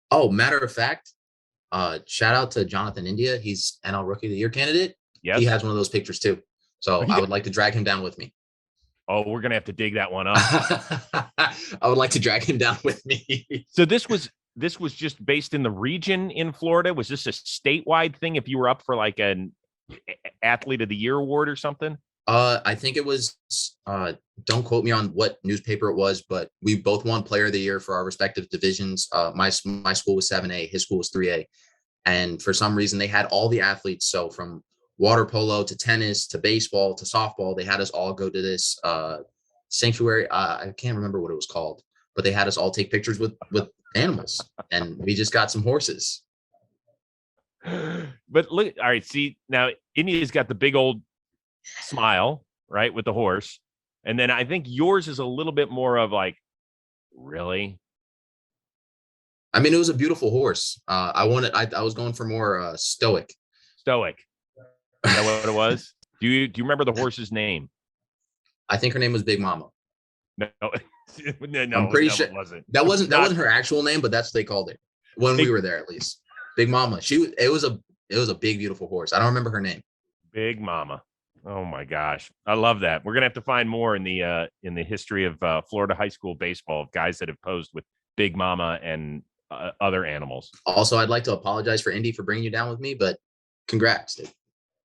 Oh, matter of fact, shout out to Jonathan India. He's NL Rookie of the Year candidate. Yes. He has one of those pictures too. So I would like to drag him down with me. Oh, we're going to have to dig that one up. I would like to drag him down with me. So this was this was just based in the region in Florida? Was this a statewide thing if you were up for like an athlete of the year award or something? I think it was, don't quote me on what newspaper it was, but we both won player of the year for our respective divisions. My school was 7A, his school was 3A. And for some reason they had all the athletes. So from water polo to tennis to baseball to softball, they had us all go to this sanctuary. I can't remember what it was called, but they had us all take pictures with animals, and we just got some horses. But look, all right, see, now India's got the big old smile, right, with the horse. And then I think yours is a little bit more of like, really? I mean, it was a beautiful horse. I was going for more stoic. Stoic. Is that what it was? Do you remember the horse's name? I think her name was Big Momma. No, no, I'm pretty sure it wasn't. That wasn't her actual name, but that's what they called it when we were there, at least. Big Momma. It was a big, beautiful horse. I don't remember her name. Big Momma. Oh my gosh, I love that. We're gonna have to find more in the history of Florida high school baseball of guys that have posed with Big Momma and other animals. Also, I'd like to apologize for Indy for bringing you down with me, but congrats, dude.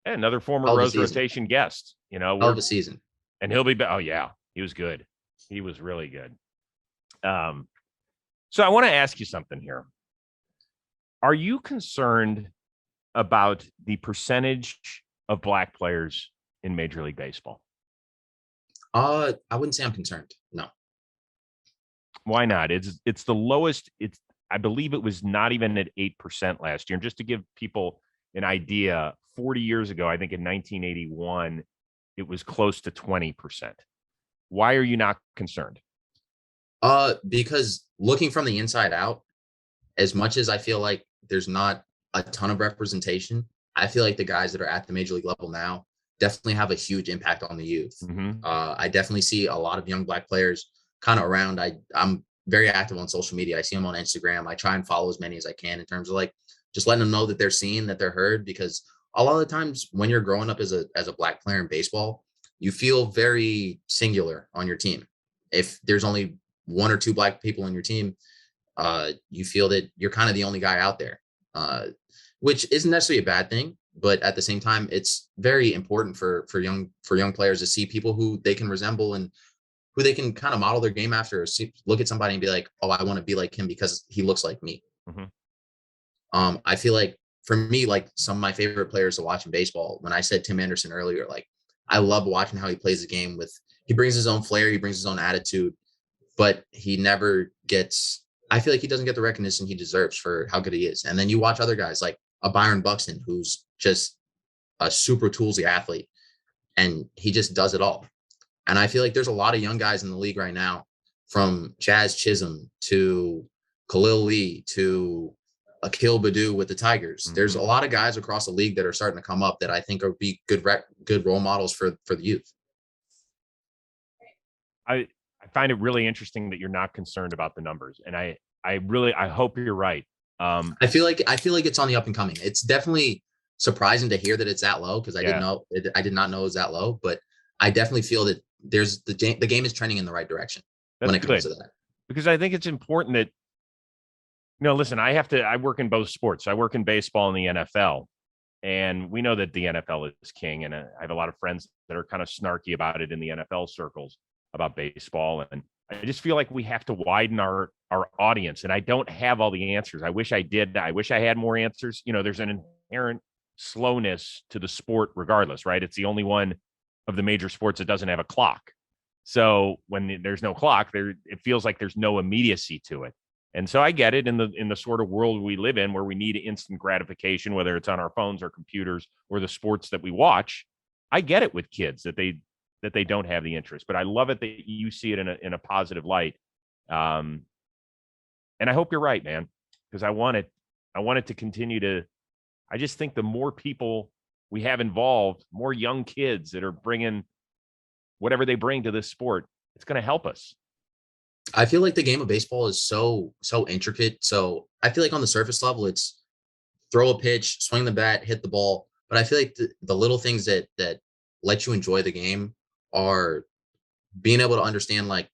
Yeah, another former Rose rotation guest. You know, of the season, and he'll be back. Oh yeah, he was good. He was really good. So I want to ask you something here. Are you concerned about the percentage of black players in Major League Baseball? I wouldn't say I'm concerned. No. Why not? It's the lowest. I believe it was not even at 8% last year. And just to give people an idea, 40 years ago, I think in 1981, it was close to 20%. Why are you not concerned? Because looking from the inside out, as much as I feel like there's not a ton of representation, I feel like the guys that are at the major league level now definitely have a huge impact on the youth. Mm-hmm. I definitely see a lot of young black players kind of around. I'm very active on social media. I see them on Instagram. I try and follow as many as I can in terms of like just letting them know that they're seen, that they're heard, because a lot of the times when you're growing up as a black player in baseball, you feel very singular on your team. If there's only one or two black people on your team, you feel that you're kind of the only guy out there, which isn't necessarily a bad thing. But at the same time, it's very important for young players to see people who they can resemble and who they can kind of model their game after, or look at somebody and be like, oh, I want to be like him because he looks like me. Mm-hmm. I feel like for me, like some of my favorite players to watch in baseball, when I said Tim Anderson earlier, like I love watching how he plays the game he brings his own flair, he brings his own attitude, but he never gets, I feel like he doesn't get the recognition he deserves for how good he is. And then you watch other guys like a Byron Buxton, who's just a super toolsy athlete, and he just does it all. And I feel like there's a lot of young guys in the league right now, from Jazz Chisholm to Khalil Lee to Akil Baddoo with the Tigers. Mm-hmm. There's a lot of guys across the league that are starting to come up that I think are be good role models for the youth. I find it really interesting that you're not concerned about the numbers, and I hope you're right. I feel like it's on the up and coming. It's definitely surprising to hear that it's that low, because I did not know it was that low, but I definitely feel that there's the game is trending in the right direction. That's when it comes good. to that. Because I think it's important that, listen, I work in both sports. I work in baseball and the NFL, and we know that the NFL is king. And I have a lot of friends that are kind of snarky about it in the NFL circles about baseball. And I just feel like we have to widen our audience, and I don't have all the answers. I wish I did. I wish I had more answers. There's an inherent slowness to the sport regardless, right? It's the only one of the major sports that doesn't have a clock. So when there's no clock there, it feels like there's no immediacy to it. And so I get it in the sort of world we live in, where we need instant gratification, whether it's on our phones or computers or the sports that we watch. I get it with kids that they don't have the interest, but I love it that you see it in a positive light. And I hope you're right, man, because I want it to continue to. I just think the more people we have involved, more young kids that are bringing whatever they bring to this sport, it's going to help us. I feel like the game of baseball is so intricate. So I feel like on the surface level, it's throw a pitch, swing the bat, hit the ball. But I feel like the little things that let you enjoy the game are being able to understand like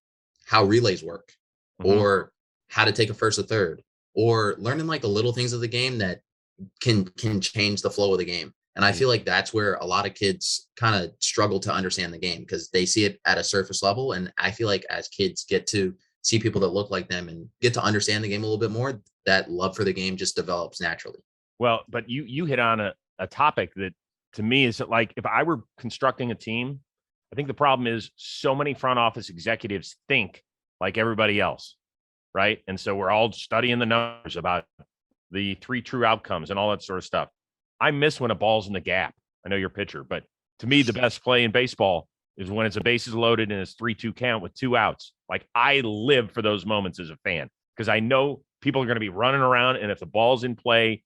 how relays work, mm-hmm. or how to take a first or third, or learning like the little things of the game that can change the flow of the game. And I feel like that's where a lot of kids kind of struggle to understand the game because they see it at a surface level. And I feel like as kids get to see people that look like them and get to understand the game a little bit more, that love for the game just develops naturally. Well, but you hit on a topic that to me is that, like, if I were constructing a team, I think the problem is so many front office executives think like everybody else, right? And so we're all studying the numbers about the 3 true outcomes and all that sort of stuff. I miss when a ball's in the gap. I know you're a pitcher, but to me, the best play in baseball is when it's a bases loaded and it's 3-2 count with 2 outs. Like, I live for those moments as a fan because I know people are going to be running around, and if the ball's in play,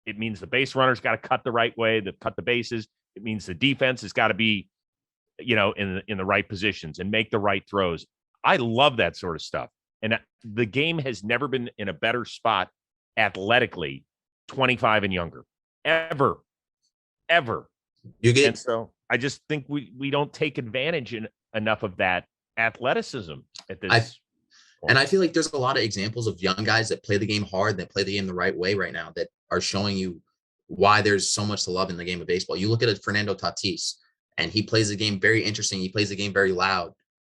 it means the base runner's got to cut the right way to cut the bases. It means the defense has got to be, in the right positions and make the right throws. I love that sort of stuff. And the game has never been in a better spot athletically, 25 and younger, ever. And so I just think we don't take advantage enough of that athleticism at this point. And I feel like there's a lot of examples of young guys that play the game hard, that play the game the right way right now, that are showing you why there's so much to love in the game of baseball. You look at Fernando Tatis, and he plays the game very interesting. He plays the game very loud,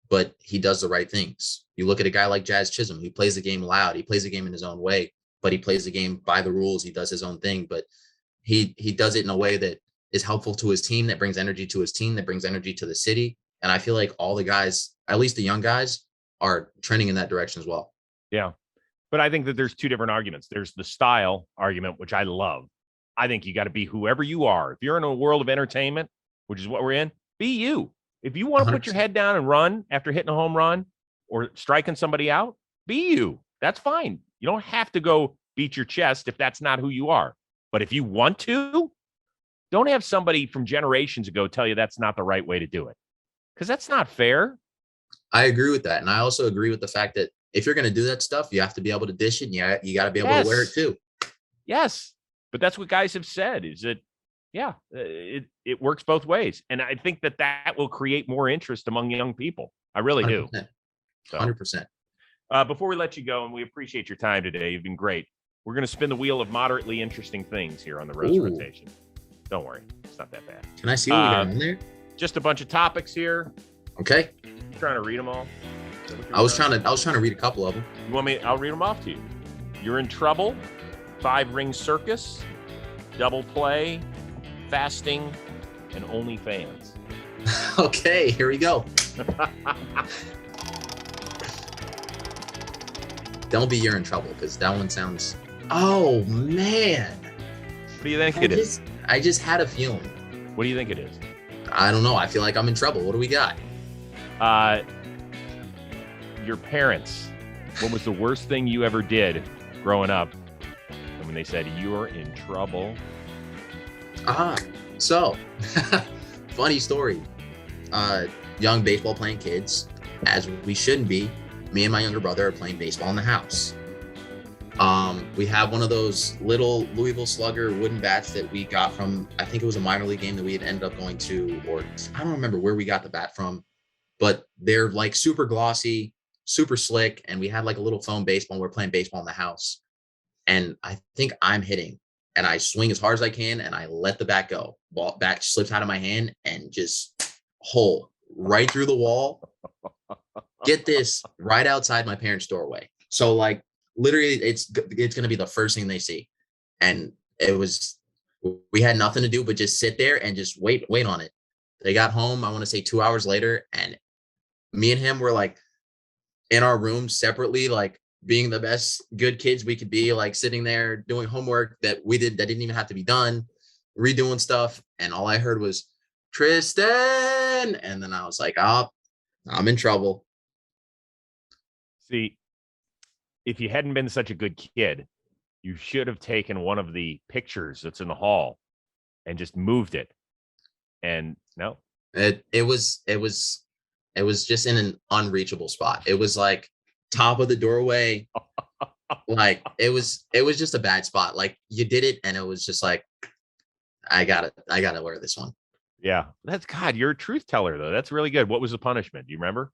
but he does the right things. You look at a guy like Jazz Chisholm, who plays the game loud. He plays the game in his own way, but he plays the game by the rules. He does his own thing, but he does it in a way that is helpful to his team, that brings energy to his team, that brings energy to the city. And I feel like all the guys, at least the young guys, are trending in that direction as well. Yeah. But I think that there's 2 different arguments. There's the style argument, which I love. I think you got to be whoever you are. If you're in a world of entertainment, which is what we're in, be you. If you want to 100%. put your head down and run after hitting a home run or striking somebody out, be you. That's fine. You don't have to go beat your chest if that's not who you are. But if you want to, don't have somebody from generations ago tell you that's not the right way to do it, because that's not fair. I agree with that. And I also agree with the fact that if you're going to do that stuff, you have to be able to dish it. And you got to be able to wear it too. Yes. But that's what guys have said, is that, it works both ways. And I think that will create more interest among young people. I really 100%. do. So, 100%. Before we let you go, and we appreciate your time today, you've been great. We're going to spin the wheel of moderately interesting things here on the Rose Rotation. Don't worry. It's not that bad. Can I see what we got in there? Just a bunch of topics here. Okay. I'm trying to read them all. I was trying to read a couple of them. You want me? I'll read them off to you. You're in trouble. 5-ring circus. Double play. Fasting. And OnlyFans. Okay, here we go. Don't be you're in trouble, because that one sounds. Oh man. What do you think it is? I just had a feeling. What do you think it is? I don't know. I feel like I'm in trouble. What do we got? Your parents. What was the worst thing you ever did growing up? And when they said you're in trouble. So funny story. Young baseball playing kids, as we shouldn't be. Me and my younger brother are playing baseball in the house. We have one of those little Louisville Slugger wooden bats that we got from, I think it was a minor league game that we had ended up going to, or I don't remember where we got the bat from, but they're like super glossy, super slick. And we had like a little foam baseball, and we're playing baseball in the house. And I think I'm hitting, and I swing as hard as I can, and I let the bat go. Bat slips out of my hand and just hole right through the wall. Get this, right outside my parents' doorway. So like literally it's going to be the first thing they see. And we had nothing to do but just sit there and just wait on it. They got home, I want to say 2 hours later, and me and him were like in our room separately, like being the best good kids we could be, like sitting there doing homework that didn't even have to be done, redoing stuff. And all I heard was Triston. And then I was like, oh, I'm in trouble. See, if you hadn't been such a good kid, you should have taken one of the pictures that's in the hall and just moved it. And no, it was just in an unreachable spot. It was like top of the doorway. Like it was just a bad spot. Like you did it, and it was just like, I gotta wear this one. Yeah, that's God. You're a truth teller, though. That's really good. What was the punishment? Do you remember?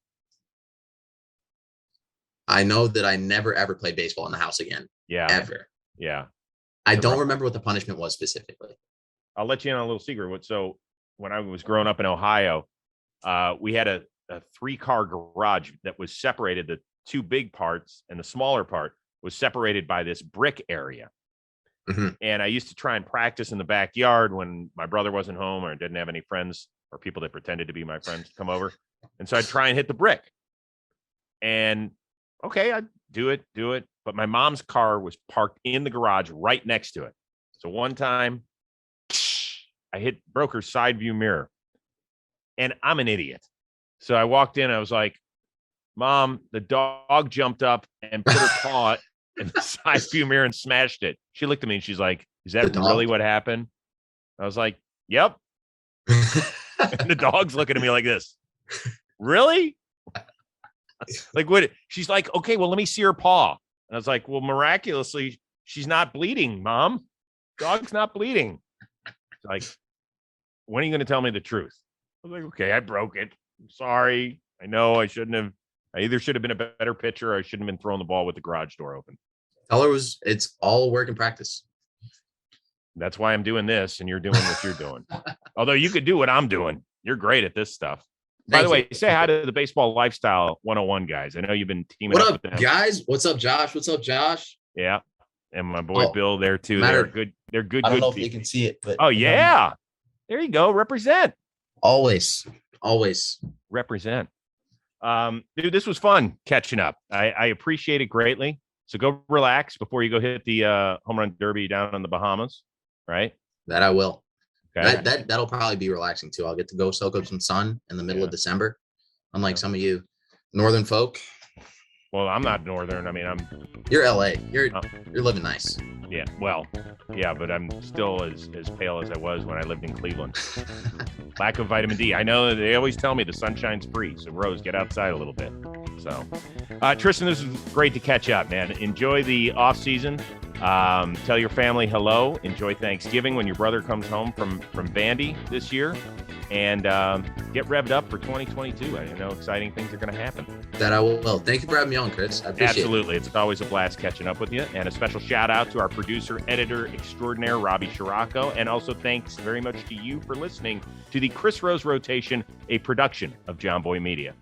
I know that I never ever played baseball in the house again. Yeah. Ever. Yeah. I don't remember what the punishment was specifically. I'll let you in on a little secret. So when I was growing up in Ohio, we had a 3-car garage that was separated. The 2 big parts and the smaller part was separated by this brick area. Mm-hmm. And I used to try and practice in the backyard when my brother wasn't home or didn't have any friends or people that pretended to be my friends to come over. And so I'd try and hit the brick. And okay, I'd do it. But my mom's car was parked in the garage right next to it. So one time I broke her side view mirror. And I'm an idiot. So I walked in. I was like, Mom, the dog jumped up and put her paw in the side view mirror and smashed it. She looked at me and she's like, is that really what happened? I was like, yep. And the dog's looking at me like this. Really? Like what? She's like, okay, well, let me see her paw. And I was like, well, miraculously, she's not bleeding, Mom. Dog's not bleeding. It's like, when are you going to tell me the truth? I was like, okay, I broke it. I'm sorry. I know I shouldn't have. I either should have been a better pitcher or I shouldn't have been throwing the ball with the garage door open. Tell her it's all work and practice. That's why I'm doing this and you're doing what you're doing. Although you could do what I'm doing. You're great at this stuff. By the way, say hi to the Baseball Lifestyle 101 guys. I know you've been teaming up with them. Guys? What's up, Josh? Yeah. And my boy Bill there too. They're good. They're good. I don't know people. if you can see it, but yeah. There you go. Represent. Always represent. Dude, this was fun catching up. I appreciate it greatly. So go relax before you go hit the home run derby down in the Bahamas, right? That I will. Okay. That'll probably be relaxing too. I'll get to go soak up some sun in the middle of December. Unlike some of you northern folk. Well, I'm not northern. I mean, you're LA. You're living nice. Yeah. Well, yeah, but I'm still as pale as I was when I lived in Cleveland. Lack of vitamin D. I know they always tell me the sunshine's free. So Rose, get outside a little bit. So Triston, this is great to catch up, man. Enjoy the off season. Tell your family hello. Enjoy Thanksgiving when your brother comes home from Vandy this year. And get revved up for 2022. I know exciting things are going to happen. That I will. Thank you for having me on, Chris. I appreciate it. Absolutely. It's always a blast catching up with you. And a special shout out to our producer, editor extraordinaire, Robbie Scirocco. And also thanks very much to you for listening to the Chris Rose Rotation, a production of JOMBOY Media.